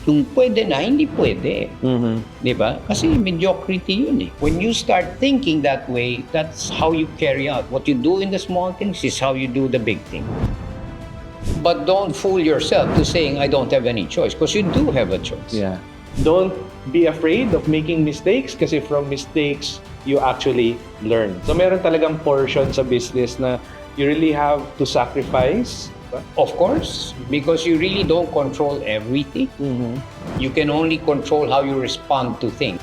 Yung pwede na, hindi pwede. Di ba? Kasi mediocrity yun eh. When you start thinking that way, that's how you carry out. What you do in the small things is how you do the big thing. But don't fool yourself to saying, I don't have any choice. Because you do have a choice. Yeah. Don't be afraid of making mistakes kasi from mistakes, you actually learn. So meron talagang portion sa business na you really have to sacrifice. Of course, because you really don't control everything. You can only control how you respond to things.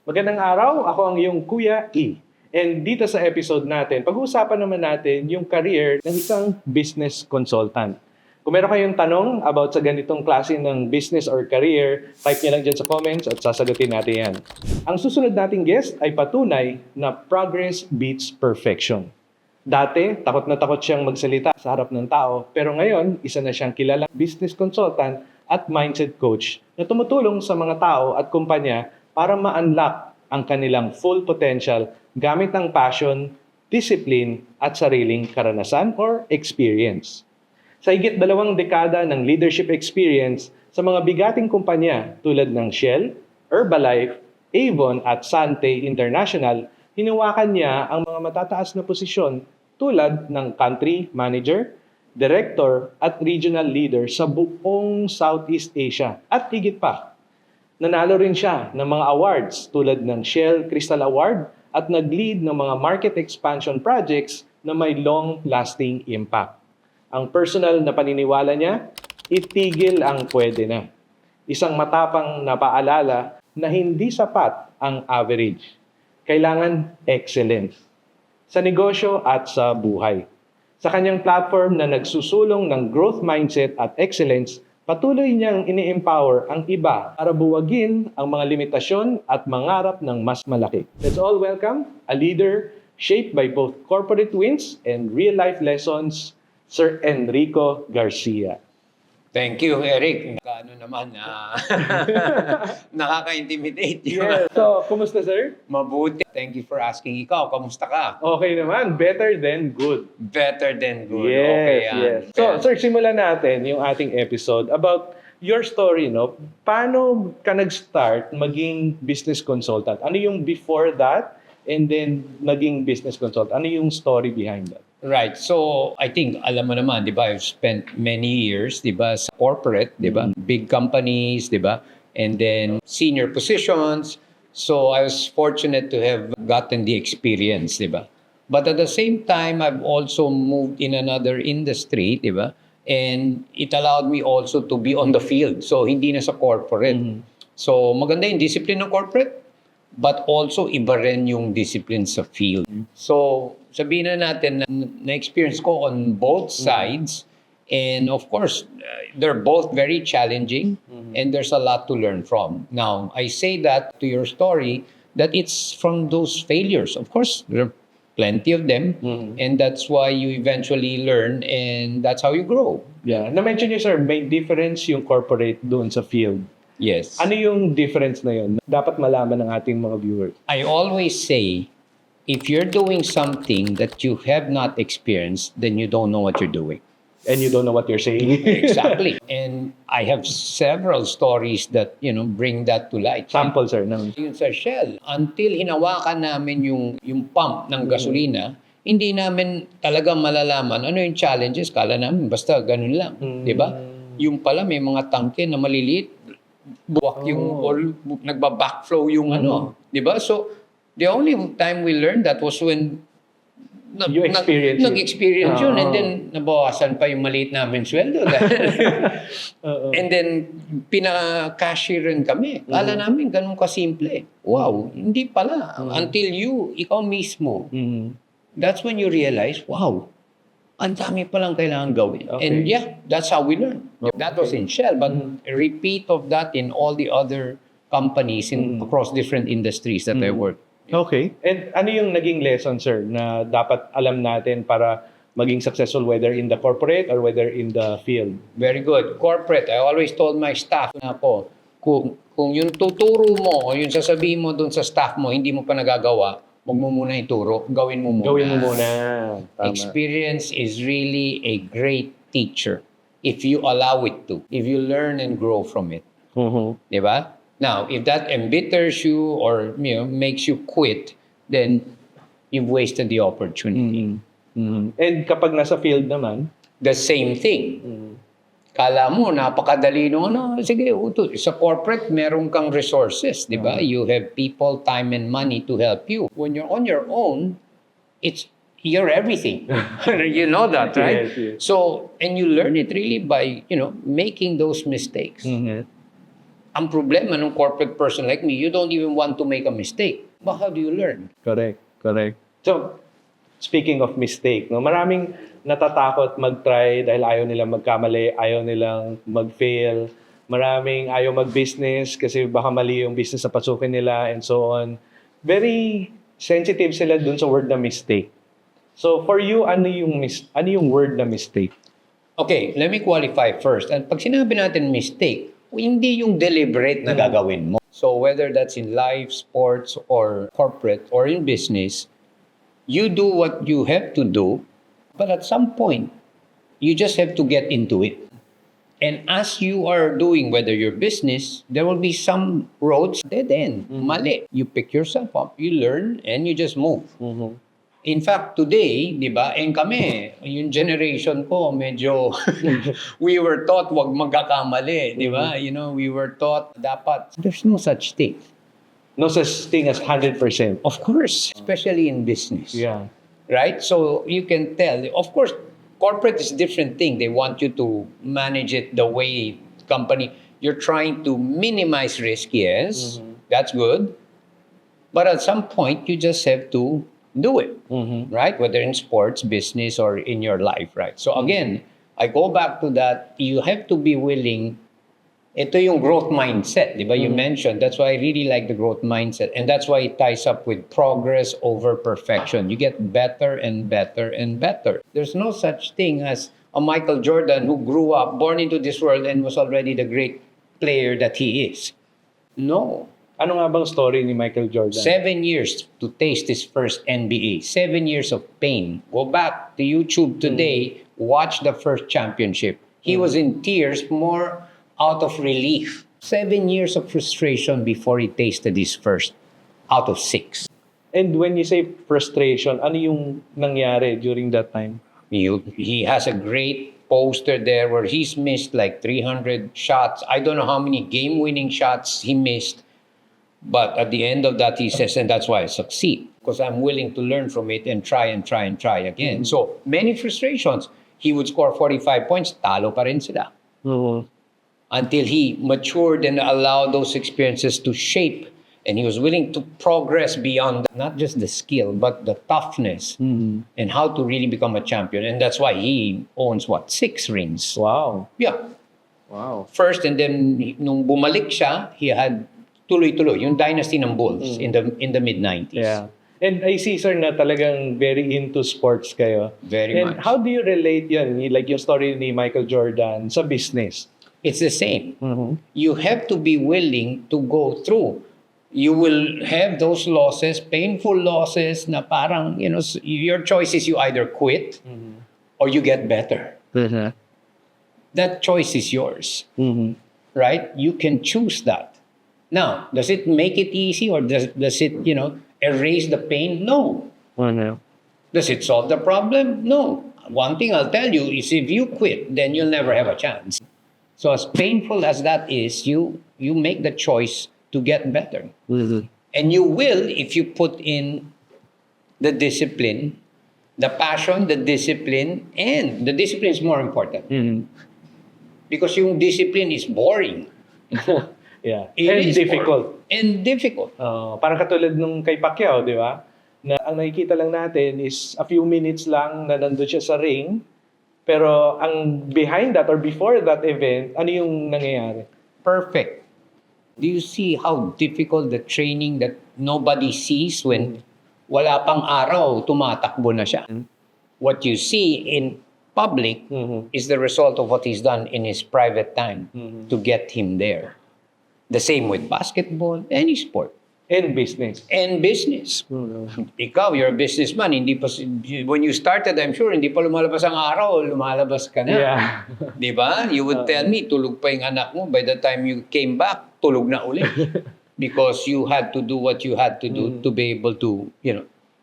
Magandang araw, ako ang iyong Kuya E. And dito sa episode natin, pag-uusapan naman natin yung career ng isang business consultant. Kung meron kayong tanong about sa ganitong klase ng business or career, type nyo lang dyan sa comments at sasagutin natin yan. Ang susunod nating guest ay patunay na progress beats perfection. Dati, takot na takot siyang magsalita sa harap ng tao, pero ngayon, isa na siyang kilalang business consultant at mindset coach na tumutulong sa mga tao at kumpanya para ma-unlock ang kanilang full potential gamit ang passion, discipline, at sariling karanasan or experience. Sa higit 2 dekada ng leadership experience sa mga bigating kumpanya tulad ng Shell, Herbalife, Avon at Sante International, hinawakan niya ang mga matataas na posisyon tulad ng country manager, director at regional leader sa buong Southeast Asia at higit pa. Nanalo rin siya ng mga awards tulad ng Shell Crystal Award at nag-lead ng mga market expansion projects na may long-lasting impact. Ang personal na paniniwala niya, itigil ang pwede na. Isang matapang na paalala na hindi sapat ang average. Kailangan excellence sa negosyo at sa buhay. Sa kanyang platform na nagsusulong ng growth mindset at excellence, patuloy niyang ini-empower ang iba para buwagin ang mga limitasyon at mangarap ng mas malaki. Let's all welcome a leader shaped by both corporate wins and real-life lessons, Sir Enrico Garcia. Thank you, Eric. Kaano naman, nakaka-intimidate. Yeah. So, kumusta, sir? Mabuti. Thank you for asking. Ikaw, kamusta ka? Okay naman. Better than good. Better than good. Yes, Okay, yan. yes. So, sir, simulan natin yung ating episode about your story, no? Paano ka nag-start maging business consultant? Ano yung before that and then naging business consultant? Ano yung story behind that? Right. So, I think, alam mo naman, di ba, I've spent many years, di ba, sa corporate, di ba, big companies, di ba, and then senior positions. So, I was fortunate to have gotten the experience, di ba. But at the same time, I've also moved in another industry, di ba, and it allowed me also to be on the field. So, hindi na sa corporate. So, maganda yung discipline ng corporate, but also iba rin yung discipline sa field. So, sabihin na natin na experience ko on both sides, and of course, they're both very challenging, and there's a lot to learn from. Now, I say that to your story, that it's from those failures. Of course, there are plenty of them, and that's why you eventually learn, and that's how you grow. Yeah. Na-mention niyo, sir, may difference yung corporate doon sa field. Yes. Ano yung difference na yun? Dapat malaman ng ating mga viewers. I always say, if you're doing something that you have not experienced, then you don't know what you're doing. And you don't know what you're saying. Exactly. And I have several stories that, bring that to light. Sample, sir. Yung sa Shell, until hinawakan namin yung pump ng gasolina, hindi namin talaga malalaman ano yung challenges. Kala namin, basta ganun lang. Di ba? Yung pala, may mga tangke na maliliit, buwak yung, or nagba-backflow yung Di ba? So, the only time we learned that was when nag-experience yun, and then nabawasan pa yung maliit namin sweldo. And then, pinaka-cashier rin kami. Kala namin, ganun kasimple. Wow, hindi pala. Until ikaw mismo, that's when you realize, wow, ang dami palang kailangan gawin. Okay. And yeah, that's how we learn. Okay. That was in Shell, but a repeat of that in all the other companies across different industries that I worked. Okay. And ano yung naging lesson, sir, na dapat alam natin para maging successful whether in the corporate or whether in the field? Very good. Corporate, I always told my staff na ako, Kung yung tuturo mo o yung sasabihin mo doon sa staff mo, hindi mo pa nagagawa, huwag mo muna ituro, gawin mo muna. Gawin mo muna. Tama. Experience is really a great teacher if you allow it to, if you learn and grow from it. Di ba? Now, if that embitters you or makes you quit, then you've wasted the opportunity. And kapag nasa field naman, The same thing. Kala mo, napakadali sige, sa corporate, meron kang resources, di ba? You have people, time, and money to help you. When you're on your own, you're everything. You know that, right? Yes. So, and you learn it really by, making those mistakes. Ang problema ng corporate person like me, you don't even want to make a mistake. But how do you learn? Correct. So, speaking of mistake, maraming natatakot mag-try dahil ayaw nilang magkamali, ayaw nilang mag-fail. Maraming ayaw mag-business kasi baka mali yung business na pasukin nila and so on. Very sensitive sila dun sa word na mistake. So, for you, ano yung word na mistake? Okay, let me qualify first. And pag sinabi natin mistake, hindi yung deliberate na gagawin mo. So whether that's in life, sports, or corporate, or in business, you do what you have to do, but at some point, you just have to get into it. And as you are doing, whether your business, there will be some roads dead end, mali. You pick yourself up, you learn, and you just move. In fact, today, di ba, kami, yung generation ko, medyo, we were taught wag magkakamali, di ba? We were taught dapat, there's no such thing. No such thing as 100%. Of course, especially in business. Yeah. Right? So you can tell, of course, corporate is a different thing. They want you to manage it the way company, you're trying to minimize risk, yes, that's good. But at some point, you just have to do it, right? Whether in sports, business, or in your life, right? So again, I go back to that, you have to be willing. Ito yung growth mindset, di ba? You mentioned, that's why I really like the growth mindset. And that's why it ties up with progress over perfection. You get better and better and better. There's no such thing as a Michael Jordan who grew up, born into this world, and was already the great player that he is. No. Ano nga bang story ni Michael Jordan? 7 years to taste his first NBA. 7 years of pain. Go back to YouTube today, watch the first championship. He was in tears, more out of relief. 7 years of frustration before he tasted his first out of 6. And when you say frustration, ano yung nangyari during that time? He has a great poster there where he's missed like 300 shots. I don't know how many game-winning shots he missed. But at the end of that, he says, and that's why I succeed. Because I'm willing to learn from it and try again. So, many frustrations. He would score 45 points, talo pa rin sila. Until he matured and allowed those experiences to shape. And he was willing to progress beyond not just the skill, but the toughness and how to really become a champion. And that's why he owns, 6 rings. Wow. Yeah. Wow. First, and then nung bumalik siya, he had tuloy-tuloy, yung dynasty ng Bulls in the mid-90s. Yeah. And I see, sir, na talagang very into sports kayo. Very and much. How do you relate yan, like yung story ni Michael Jordan, sa business? It's the same. You have to be willing to go through. You will have those losses, painful losses, na parang, your choice is you either quit or you get better. That choice is yours. Right? You can choose that. Now, does it make it easy or does it, erase the pain? No. Does it solve the problem? No. One thing I'll tell you is if you quit, then you'll never have a chance. So as painful as that is, you make the choice to get better. And you will if you put in the discipline, the passion, the discipline, and the discipline is more important. Because yung discipline is boring. Yeah. It is difficult. And difficult. Parang katulad nung kay Pacquiao, di ba? Na ang nakikita lang natin is a few minutes lang na nandun siya sa ring. Pero ang behind that or before that event, ano yung nangyayari? Perfect. Do you see how difficult the training that nobody sees when wala pang araw, tumatakbo na siya? What you see in public is the result of what he's done in his private time to get him there. The same with basketball, any sport. And business. And business. Ikaw, you're a businessman. When you started, I'm sure, hindi pa lumalabas ang araw, lumalabas ka na. Yeah. Di ba? You would tell me, tulog pa yung anak mo. By the time you came back, tulog na ulit. Because you had to do what you had to do to be able to,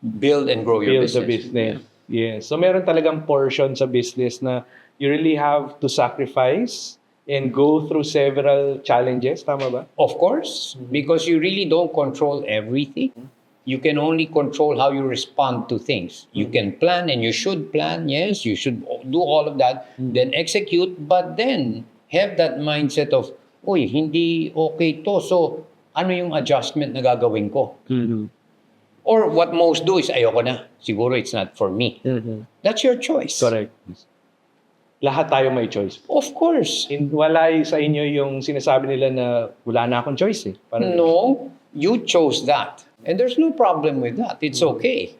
build and grow your Build the business. Yes. So meron talagang portion sa business na you really have to sacrifice and go through several challenges. Tama ba? Of course, because you really don't control everything. You can only control how you respond to things. You can plan and you should plan. Yes, you should do all of that. Then execute, but then have that mindset of, uy, hindi okay to. So, ano yung adjustment na gagawin ko? Or what most do is, ayoko na. Siguro it's not for me. That's your choice. Correct. Lahat tayo may choice. Of course. Wala sa inyo yung sinasabi nila na wala na akong choice eh. Parang, No, you chose that. And there's no problem with that. It's okay.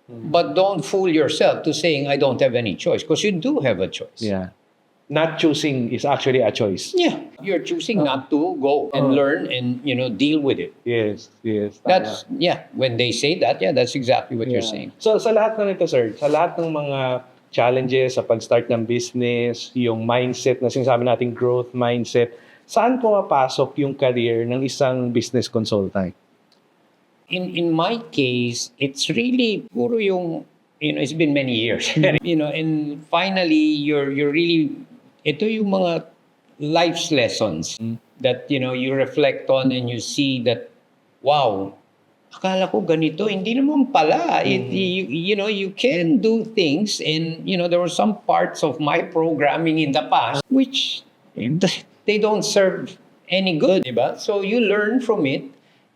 But don't fool yourself to saying, I don't have any choice. Because you do have a choice. yeah. Not choosing is actually a choice. Yeah. You're choosing not to go and learn and, deal with it. Yes, yes. Tama. That's, when they say that, that's exactly what you're saying. So sa lahat ng ito, sir, sa lahat ng mga challenges sa pag-start ng business, yung mindset na sinasabi nating growth mindset, saan pumapasok yung career ng isang business consultant? In my case, it's really puro yung, it's been many years. And finally, you're really, ito yung mga life's lessons that, you reflect on and you see that, wow, akala ko ganito, hindi naman pala. You can do things and, there were some parts of my programming in the past which they don't serve any good, diba? So you learn from it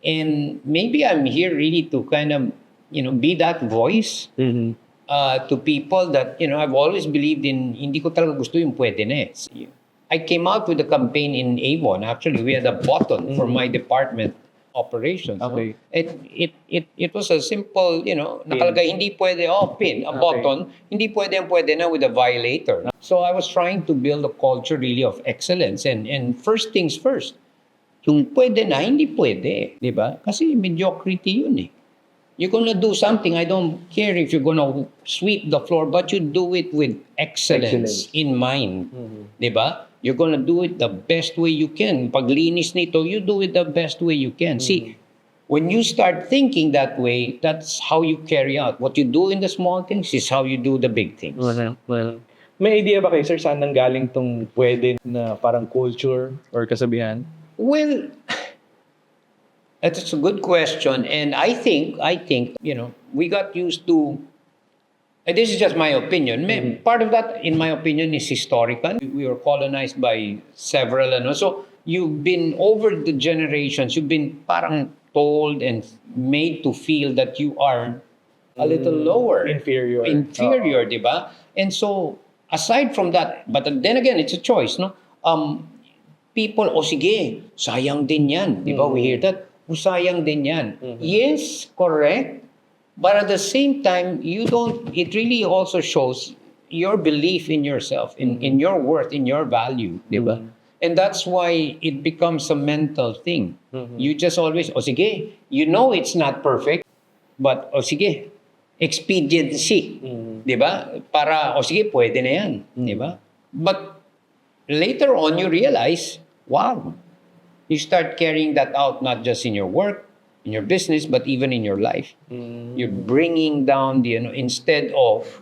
and maybe I'm here really to kind of, be that voice to people that, I've always believed in, hindi ko talaga gusto yung pwede na eh. I came out with a campaign in AWON. Actually, we had a button for my department operations. Okay. No? It was a simple, nakalagay hindi pwede, pin, a button, hindi pwede na with a violator. So I was trying to build a culture really of excellence and first things first. Yung pwede na, hindi pwede, di ba? Kasi mediocrity yun eh. You're gonna do something, I don't care if you're gonna sweep the floor, but you do it with excellence. In mind, di ba? You're gonna do it the best way you can. Paglinis nito, you do it the best way you can. See, when you start thinking that way, that's how you carry out. What you do in the small things is how you do the big things. Well, may idea ba kayo, sir, saan nanggaling tong pwede na parang culture or kasabihan? Well, that's a good question. And I think, we got used to, and this is just my opinion. Part of that, in my opinion, is historical. We were colonized by several, so you've been, over the generations, you've been parang told and made to feel that you are a little lower. Inferior. Di ba? And so, aside from that, but then again, it's a choice, no? People, sige, sayang din yan. Di ba? We hear that. Sayang din yan. Yes, correct. But at the same time, it really also shows your belief in yourself, in your worth, in your value, di ba? And that's why it becomes a mental thing. You just always, sige, it's not perfect, but, sige, expediency, di ba? Para, sige, pwede na yan, di ba? But later on, you realize, wow, you start carrying that out not just in your work, in your business, but even in your life. You're bringing down the, instead of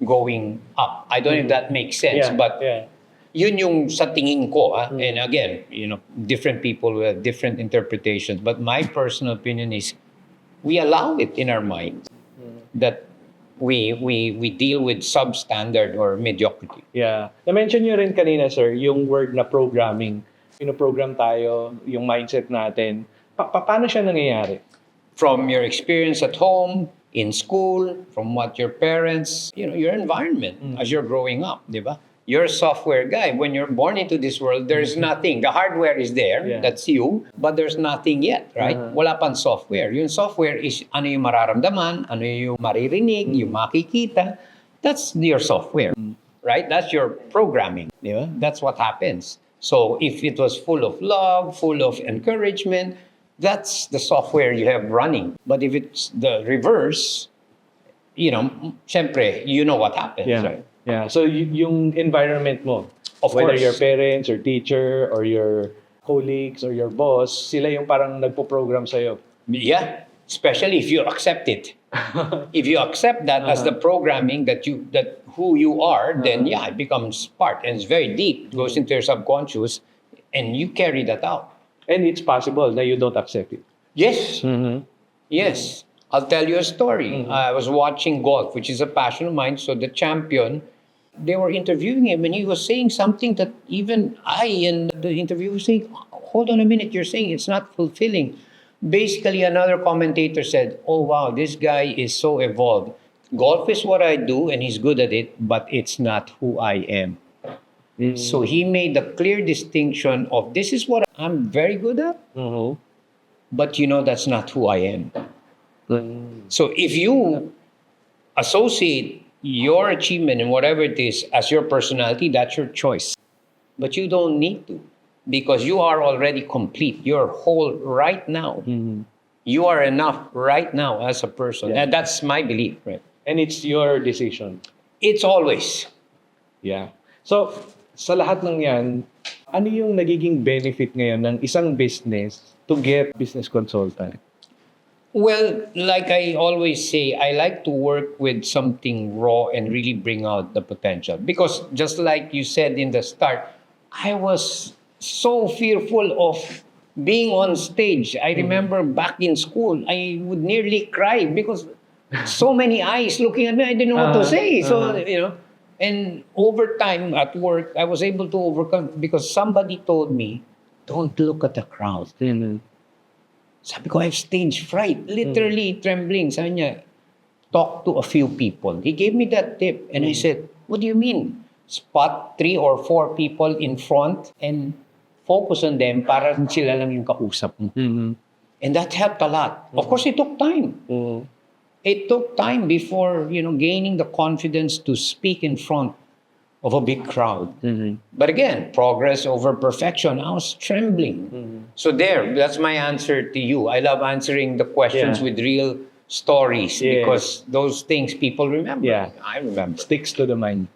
going up. I don't know if that makes sense, but yun yung sa tingin ko. And again, different people will have different interpretations. But my personal opinion is we allow it in our minds that we deal with substandard or mediocrity. Yeah. Na-mention nyo rin kanina, sir, yung word na programming. Pinoprogram tayo, yung mindset natin. Paano siya nangyayari? From your experience at home, in school, from what your parents, your environment as you're growing up, di ba? You're a software guy. When you're born into this world, there's nothing. The hardware is there, that's you, but there's nothing yet, right? Wala pang software. Yung software is ano yung mararamdaman, ano yung maririnig, yung makikita. That's your software, right? That's your programming, di ba? That's what happens. So if it was full of love, full of encouragement, that's the software you have running. But if it's the reverse, syempre, you know what happens, Yeah. right? Yeah. So yung environment mo, Of whether course. your parents or teacher or your colleagues or your boss, sila yung parang nagpo-program sa'yo. Yeah, especially if you accept it. If you accept that as the programming that who you are, then yeah, it becomes part, and it's very deep. It goes into your subconscious, and you carry that out. And it's possible na you don't accept it. Yes, Mm-hmm. yes. I'll tell you a story. I was watching golf, which is a passion of mine. So the champion, they were interviewing him, and he was saying something that even I in the interview was saying, hold on a minute, you're saying it's not fulfilling. Basically, another commentator said, oh, wow, this guy is so evolved. Golf is what I do, and he's good at it, but it's not who I am. So he made the clear distinction of this is what I'm very good at, Mm-hmm. but that's not who I am. So if you associate your achievement in whatever it is as your personality, that's your choice. But you don't need to, because you are already complete. You're whole right now. You are enough right now as a person. Yeah. And that's my belief, right? And it's your decision. It's always. Yeah. So, sa lahat ng yan, ano yung nagiging benefit ngayon ng isang business to get business consultant? Well, like I always say, I like to work with something raw and really bring out the potential. Because just like you said in the start, I was so fearful of being on stage. I remember back in school, I would nearly cry because so many eyes looking at me, I didn't know what to say. So, and over time at work, I was able to overcome because somebody told me, don't look at the crowd. Sabi ko, I have stage fright. Literally trembling. Sabi niya, talk to a few people. He gave me that tip. And I said, what do you mean? Spot 3 or 4 people in front and focus on them para sila lang yung kausap mo. And that helped a lot. Of course, it took time. It took time before, gaining the confidence to speak in front of a big crowd. But again, progress over perfection. I was trembling. So that's my answer to you. I love answering the questions with real stories because those things people remember. Yeah. I remember. Sticks to the mind.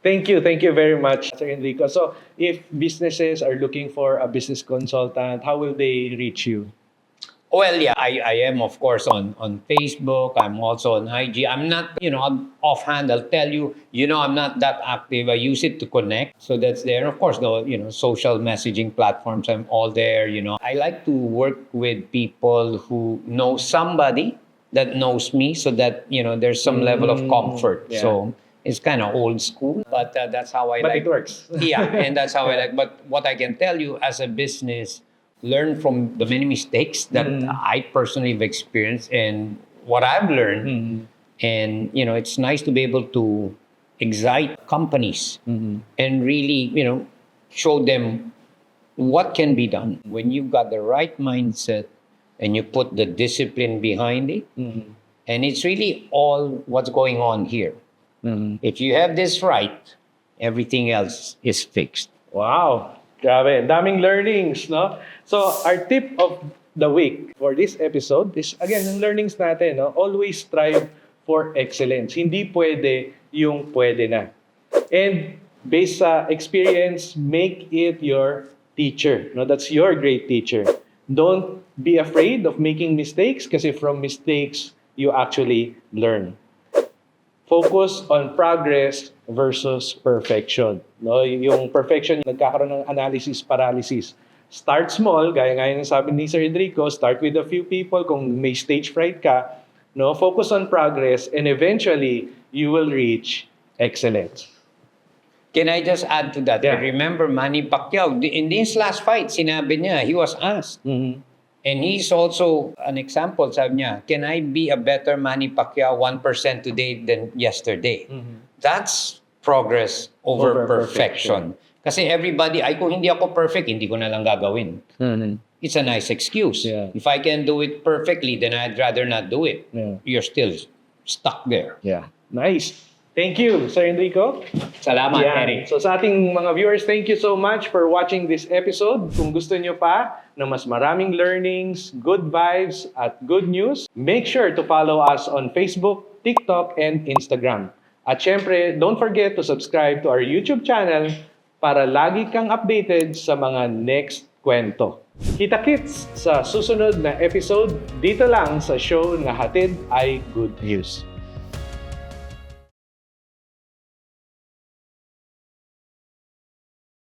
Thank you very much, Sir Enrico. So, if businesses are looking for a business consultant, how will they reach you? Well, yeah, I am, of course, on Facebook. I'm also on IG. I'm not, I'm offhand, I'll tell you, I'm not that active. I use it to connect. So that's there. Of course, the, social messaging platforms, I'm all there, I like to work with people who know somebody that knows me so that, there's some level of comfort. Yeah. So it's kind of old school, but that's how I But like. it works. Yeah, and that's how I like. But what I can tell you as a business, learn from the many mistakes that I personally have experienced and what I've learned. And, it's nice to be able to excite companies and really, show them what can be done. When you've got the right mindset and you put the discipline behind it, and it's really all what's going on here. If you have this right, everything else is fixed. Wow. Grabe. Daming learnings, no? So, our tip of the week for this episode is, again, yung learnings natin, no? Always strive for excellence. Hindi pwede yung pwede na. And based sa experience, make it your teacher. No? That's your great teacher. Don't be afraid of making mistakes kasi from mistakes, you actually learn. Focus on progress versus perfection. No, yung perfection, nagkakaroon ng analysis paralysis. Start small, gaya nga yung sabi ni Sir Enrico, start with a few people. Kung may stage fright ka, no, focus on progress and eventually you will reach excellence. Can I just add to that? Yeah. I remember Manny Pacquiao, in his last fight, sinabi niya, he was asked. And he's also an example, sabi niya, can I be a better Manny Pacquiao 1% today than yesterday? That's progress over perfection. Kasi everybody, kung hindi ako perfect, hindi ko na lang gagawin. It's a nice excuse. Yeah. If I can do it perfectly, then I'd rather not do it. Yeah. You're still stuck there. Yeah. Nice. Thank you, Sir Enrico. Salamat, Yan. Eric. So sa ating mga viewers, thank you so much for watching this episode. Kung gusto nyo pa ng mas maraming learnings, good vibes, at good news, make sure to follow us on Facebook, TikTok, and Instagram. At syempre, don't forget to subscribe to our YouTube channel para lagi kang updated sa mga next kwento. Kita-kits sa susunod na episode dito lang sa show na hatid ay Good News.